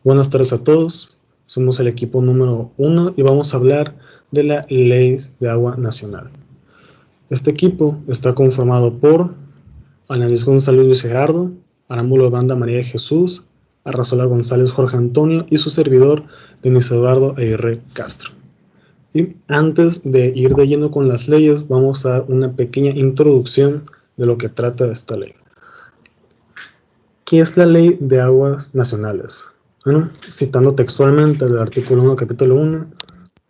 Buenas tardes a todos, somos el equipo número 1 y vamos a hablar de la Ley de Agua Nacional. Este equipo está conformado por Ana Luis González Luis Gerardo, Arámbulo Banda María de Jesús, Arrazola González Jorge Antonio y su servidor Denis Eduardo Aguirre Castro. Y antes de ir de lleno con las leyes, vamos a dar una pequeña introducción de lo que trata esta ley. ¿Qué es la Ley de Aguas Nacionales? Bueno, citando textualmente del artículo 1, capítulo 1,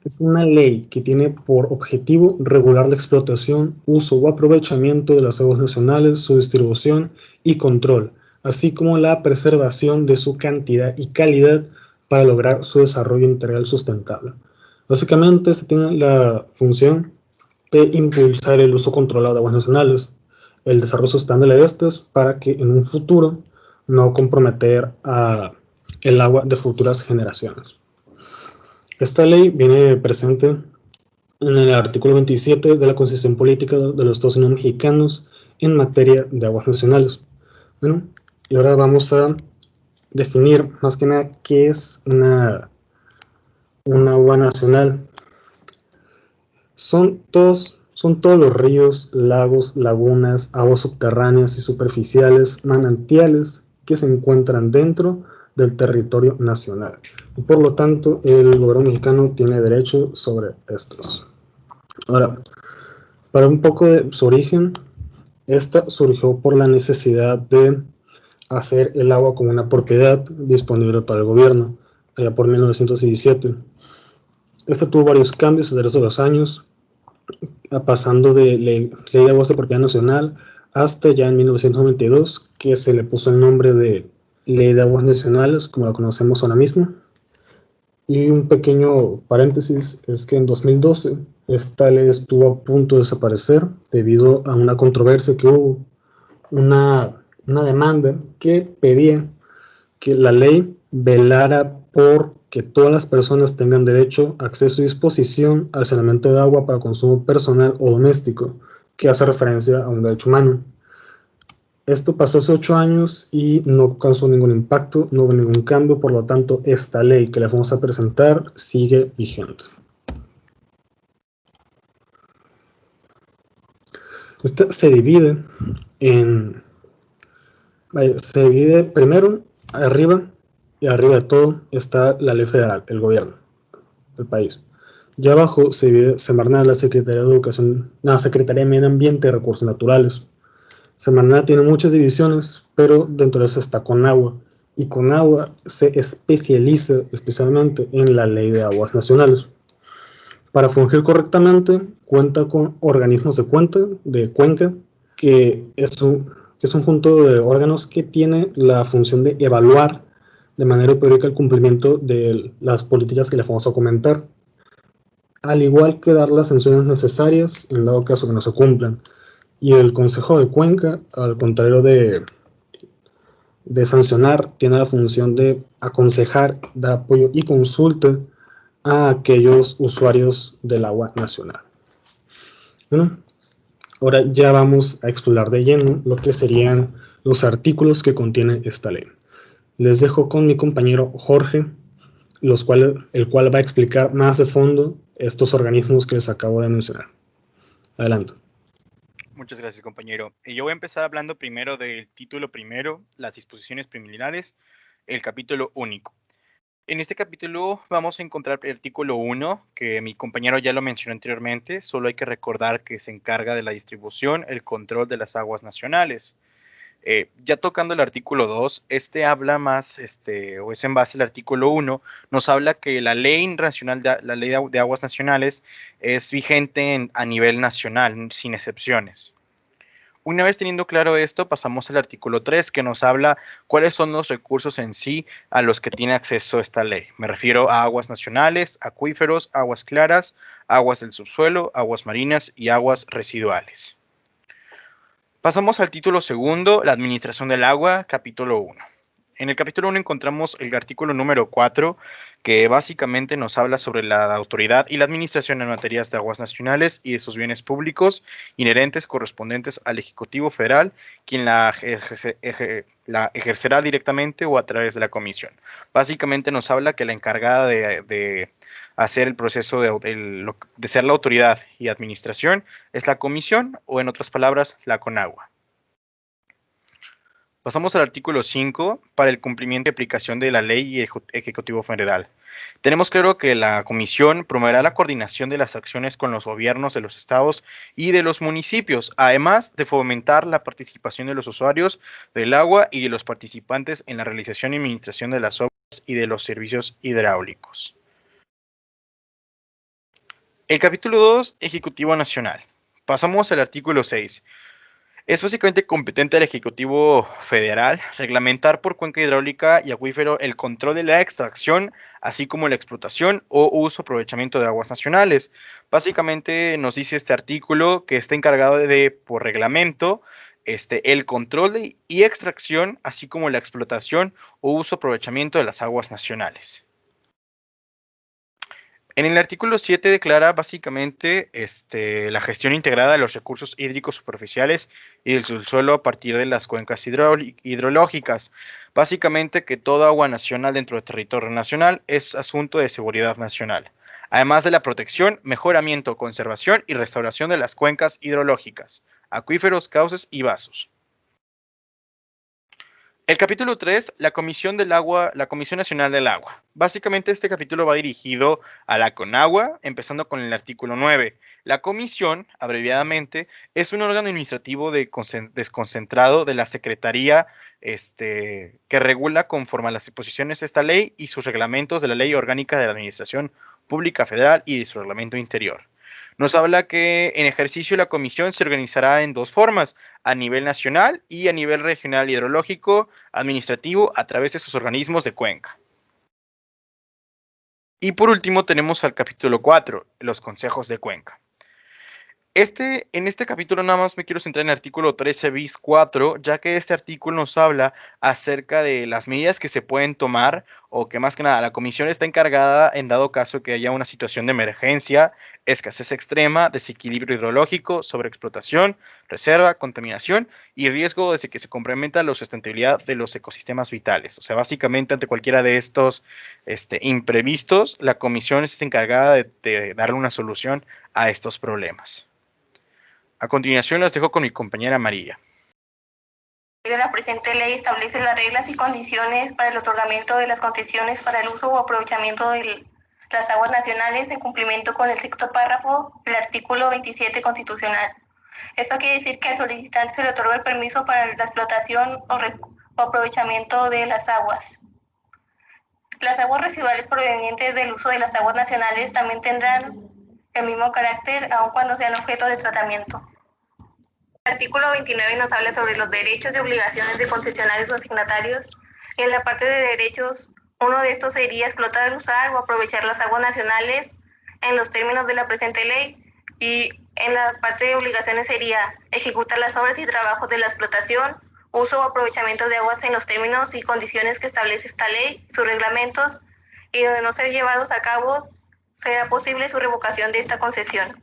es una ley que tiene por objetivo regular la explotación, uso o aprovechamiento de las aguas nacionales, su distribución y control, así como la preservación de su cantidad y calidad para lograr su desarrollo integral sustentable. Básicamente, se tiene la función de impulsar el uso controlado de aguas nacionales, el desarrollo sustentable de estas para que en un futuro no comprometer el agua de futuras generaciones. Esta ley viene presente en el artículo 27 de la Constitución Política de los Estados Unidos Mexicanos en materia de aguas nacionales. Bueno, y ahora vamos a definir más que nada qué es una agua nacional. Son todos los ríos, lagos, lagunas, aguas subterráneas y superficiales, manantiales que se encuentran dentro del territorio nacional. Y por lo tanto, el gobierno mexicano tiene derecho sobre estos. Ahora, para un poco de su origen, esta surgió por la necesidad de hacer el agua como una propiedad disponible para el gobierno, allá por 1917. Esta tuvo varios cambios a través de los años, pasando de ley de aguas de propiedad nacional hasta ya en 1992, que se le puso el nombre de Ley de Aguas Nacionales, como la conocemos ahora mismo. Y un pequeño paréntesis es que en 2012 esta ley estuvo a punto de desaparecer debido a una controversia que hubo, una demanda que pedía que la ley velara por que todas las personas tengan derecho, acceso y disposición al saneamiento de agua para consumo personal o doméstico, que hace referencia a un derecho humano. Esto pasó hace 8 años y no causó ningún impacto, no hubo ningún cambio, por lo tanto, esta ley que les vamos a presentar sigue vigente. Esta se divide primero arriba, y arriba de todo está la ley federal, el gobierno del país. Y abajo se divide Semarnat, la Secretaría de Educación, la Secretaría de Medio Ambiente y Recursos Naturales. Semarnat tiene muchas divisiones, pero dentro de eso está Conagua. Y Conagua se especializa especialmente en la Ley de Aguas Nacionales. Para fungir correctamente, cuenta con organismos de cuenca, que es un conjunto de órganos que tiene la función de evaluar de manera periódica el cumplimiento de las políticas que les vamos a comentar, al igual que dar las sanciones necesarias en dado caso que no se cumplan. Y el Consejo de Cuenca, al contrario de sancionar, tiene la función de aconsejar, dar apoyo y consulta a aquellos usuarios del agua nacional. Bueno, ahora ya vamos a explorar de lleno lo que serían los artículos que contiene esta ley. Les dejo con mi compañero Jorge, el cual va a explicar más de fondo estos organismos que les acabo de mencionar. Adelante. Muchas gracias, compañero. Yo voy a empezar hablando primero del título primero, las disposiciones preliminares, el capítulo único. En este capítulo vamos a encontrar el artículo 1, que mi compañero ya lo mencionó anteriormente. Solo hay que recordar que se encarga de la distribución, el control de las aguas nacionales. Ya tocando el artículo 2, habla más, o es en base al artículo 1, nos habla que la ley nacional, la ley de aguas nacionales es vigente a nivel nacional, sin excepciones. Una vez teniendo claro esto, pasamos al artículo 3, que nos habla cuáles son los recursos en sí a los que tiene acceso esta ley. Me refiero a aguas nacionales, acuíferos, aguas claras, aguas del subsuelo, aguas marinas y aguas residuales. Pasamos al título segundo, la administración del agua, capítulo 1. En el capítulo 1 encontramos el artículo número 4, que básicamente nos habla sobre la autoridad y la administración en materias de aguas nacionales y de sus bienes públicos inherentes correspondientes al Ejecutivo Federal, quien la ejercerá directamente o a través de la Comisión. Básicamente nos habla que la encargada de hacer el proceso de ser la autoridad y administración es la Comisión, o en otras palabras, la CONAGUA. Pasamos al artículo 5 para el cumplimiento y aplicación de la ley y Ejecutivo Federal. Tenemos claro que la Comisión promoverá la coordinación de las acciones con los gobiernos de los estados y de los municipios, además de fomentar la participación de los usuarios del agua y de los participantes en la realización y administración de las obras y de los servicios hidráulicos. El capítulo 2, Ejecutivo Nacional. Pasamos al artículo 6. Es básicamente competente al Ejecutivo Federal reglamentar por cuenca hidráulica y acuífero el control de la extracción, así como la explotación o uso aprovechamiento de aguas nacionales. Básicamente nos dice este artículo que está encargado por reglamento, el control y extracción, así como la explotación o uso aprovechamiento de las aguas nacionales. En el artículo 7 declara básicamente la gestión integrada de los recursos hídricos superficiales y del subsuelo a partir de las cuencas hidrológicas. Básicamente que toda agua nacional dentro del territorio nacional es asunto de seguridad nacional, además de la protección, mejoramiento, conservación y restauración de las cuencas hidrológicas, acuíferos, cauces y vasos. El capítulo 3, la Comisión del Agua, la Comisión Nacional del Agua. Básicamente este capítulo va dirigido a la CONAGUA, empezando con el artículo 9. La comisión, abreviadamente, es un órgano administrativo desconcentrado de la Secretaría que regula conforme a las disposiciones de esta ley y sus reglamentos de la Ley Orgánica de la Administración Pública Federal y de su reglamento interior. Nos habla que en ejercicio la comisión se organizará en dos formas, a nivel nacional y a nivel regional hidrológico administrativo a través de sus organismos de cuenca. Y por último tenemos al capítulo 4, los consejos de cuenca. En este capítulo nada más me quiero centrar en el artículo 13 bis 4, ya que este artículo nos habla acerca de las medidas que se pueden tomar, o que más que nada la comisión está encargada en dado caso que haya una situación de emergencia, escasez extrema, desequilibrio hidrológico, sobreexplotación, reserva, contaminación y riesgo de que se comprometa la sustentabilidad de los ecosistemas vitales. O sea, básicamente ante cualquiera de estos imprevistos, la comisión es encargada de darle una solución a estos problemas. A continuación las dejo con mi compañera María. La presente ley establece las reglas y condiciones para el otorgamiento de las concesiones para el uso o aprovechamiento de las aguas nacionales en cumplimiento con el sexto párrafo del artículo 27 constitucional. Esto quiere decir que al solicitante se le otorga el permiso para la explotación o aprovechamiento de las aguas. Las aguas residuales provenientes del uso de las aguas nacionales también tendrán el mismo carácter, aun cuando sean objeto de tratamiento. El artículo 29 nos habla sobre los derechos y obligaciones de concesionarios o asignatarios. Y en la parte de derechos, uno de estos sería explotar, usar o aprovechar las aguas nacionales en los términos de la presente ley. Y en la parte de obligaciones sería ejecutar las obras y trabajos de la explotación, uso o aprovechamiento de aguas en los términos y condiciones que establece esta ley, sus reglamentos, y de no ser llevados a cabo, será posible su revocación de esta concesión.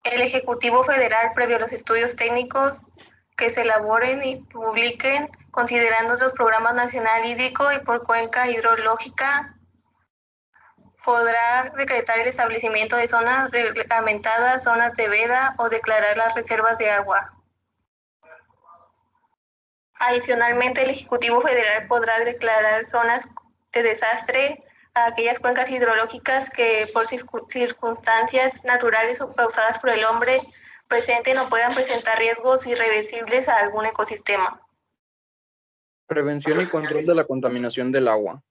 El Ejecutivo Federal, previo a los estudios técnicos que se elaboren y publiquen, considerando los programas nacional hídrico y por cuenca hidrológica, podrá decretar el establecimiento de zonas reglamentadas, zonas de veda o declarar las reservas de agua. Adicionalmente, el Ejecutivo Federal podrá declarar zonas de desastre a aquellas cuencas hidrológicas que por circunstancias naturales o causadas por el hombre presenten o puedan presentar riesgos irreversibles a algún ecosistema. Prevención y control de la contaminación del agua.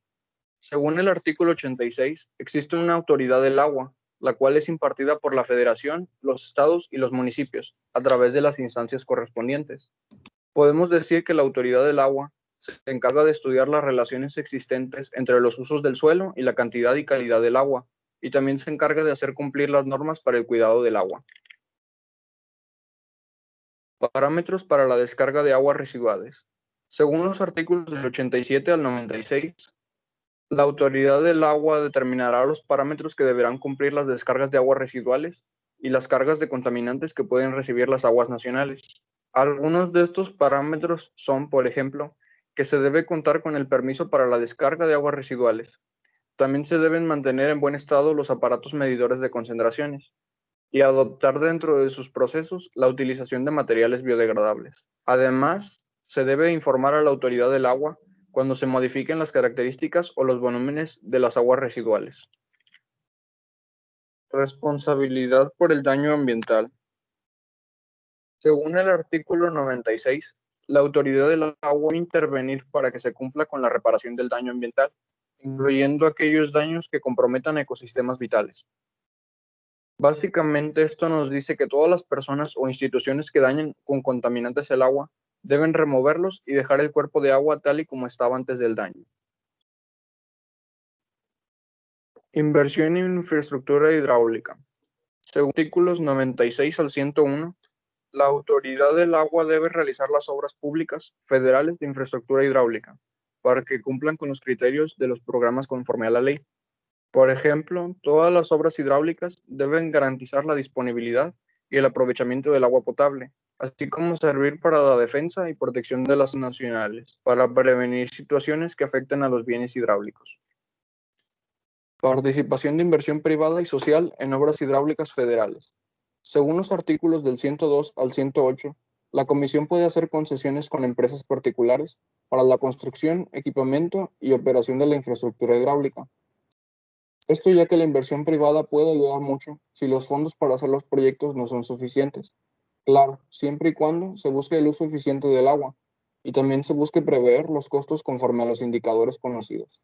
Según el artículo 86, existe una autoridad del agua, la cual es impartida por la Federación, los estados y los municipios, a través de las instancias correspondientes. Podemos decir que la autoridad del agua se encarga de estudiar las relaciones existentes entre los usos del suelo y la cantidad y calidad del agua, y también se encarga de hacer cumplir las normas para el cuidado del agua. Parámetros para la descarga de aguas residuales. Según los artículos del 87 al 96, la autoridad del agua determinará los parámetros que deberán cumplir las descargas de aguas residuales y las cargas de contaminantes que pueden recibir las aguas nacionales. Algunos de estos parámetros son, por ejemplo, que se debe contar con el permiso para la descarga de aguas residuales. También se deben mantener en buen estado los aparatos medidores de concentraciones y adoptar dentro de sus procesos la utilización de materiales biodegradables. Además, se debe informar a la autoridad del agua cuando se modifiquen las características o los volúmenes de las aguas residuales. Responsabilidad por el daño ambiental. Según el artículo 96, la autoridad del agua debe intervenir para que se cumpla con la reparación del daño ambiental, incluyendo aquellos daños que comprometan ecosistemas vitales. Básicamente esto nos dice que todas las personas o instituciones que dañen con contaminantes el agua deben removerlos y dejar el cuerpo de agua tal y como estaba antes del daño. Inversión en infraestructura hidráulica. Según artículos 96 al 101, la autoridad del agua debe realizar las obras públicas federales de infraestructura hidráulica para que cumplan con los criterios de los programas conforme a la ley. Por ejemplo, todas las obras hidráulicas deben garantizar la disponibilidad y el aprovechamiento del agua potable, así como servir para la defensa y protección de las nacionales, para prevenir situaciones que afecten a los bienes hidráulicos. Participación de inversión privada y social en obras hidráulicas federales. Según los artículos del 102 al 108, la Comisión puede hacer concesiones con empresas particulares para la construcción, equipamiento y operación de la infraestructura hidráulica. Esto ya que la inversión privada puede ayudar mucho si los fondos para hacer los proyectos no son suficientes. Claro, siempre y cuando se busque el uso eficiente del agua y también se busque prever los costos conforme a los indicadores conocidos.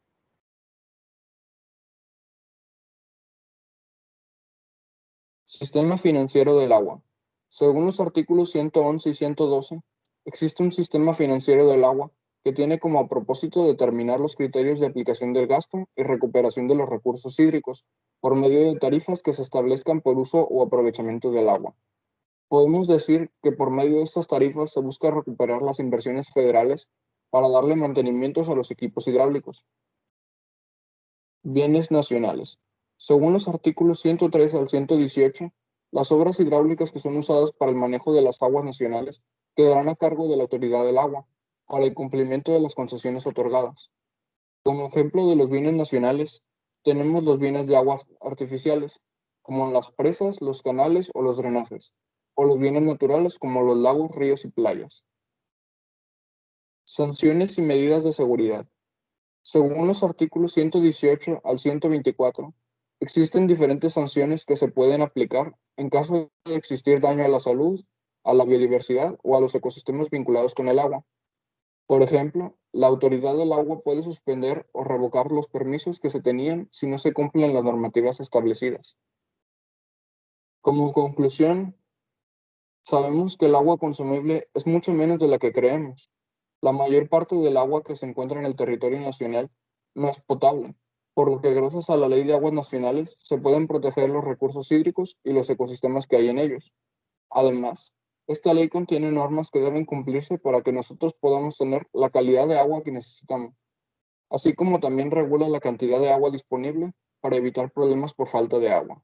Sistema financiero del agua. Según los artículos 111 y 112, existe un sistema financiero del agua que tiene como propósito determinar los criterios de aplicación del gasto y recuperación de los recursos hídricos por medio de tarifas que se establezcan por uso o aprovechamiento del agua. Podemos decir que por medio de estas tarifas se busca recuperar las inversiones federales para darle mantenimientos a los equipos hidráulicos. Bienes nacionales. Según los artículos 103 al 118, las obras hidráulicas que son usadas para el manejo de las aguas nacionales quedarán a cargo de la autoridad del agua para el cumplimiento de las concesiones otorgadas. Como ejemplo de los bienes nacionales, tenemos los bienes de aguas artificiales, como las presas, los canales o los drenajes, o los bienes naturales como los lagos, ríos y playas. Sanciones y medidas de seguridad. Según los artículos 118 al 124, existen diferentes sanciones que se pueden aplicar en caso de existir daño a la salud, a la biodiversidad o a los ecosistemas vinculados con el agua. Por ejemplo, la autoridad del agua puede suspender o revocar los permisos que se tenían si no se cumplen las normativas establecidas. Como conclusión, sabemos que el agua consumible es mucho menos de la que creemos. La mayor parte del agua que se encuentra en el territorio nacional no es potable, por lo que gracias a la Ley de Aguas Nacionales se pueden proteger los recursos hídricos y los ecosistemas que hay en ellos. Además, esta ley contiene normas que deben cumplirse para que nosotros podamos tener la calidad de agua que necesitamos, así como también regula la cantidad de agua disponible para evitar problemas por falta de agua.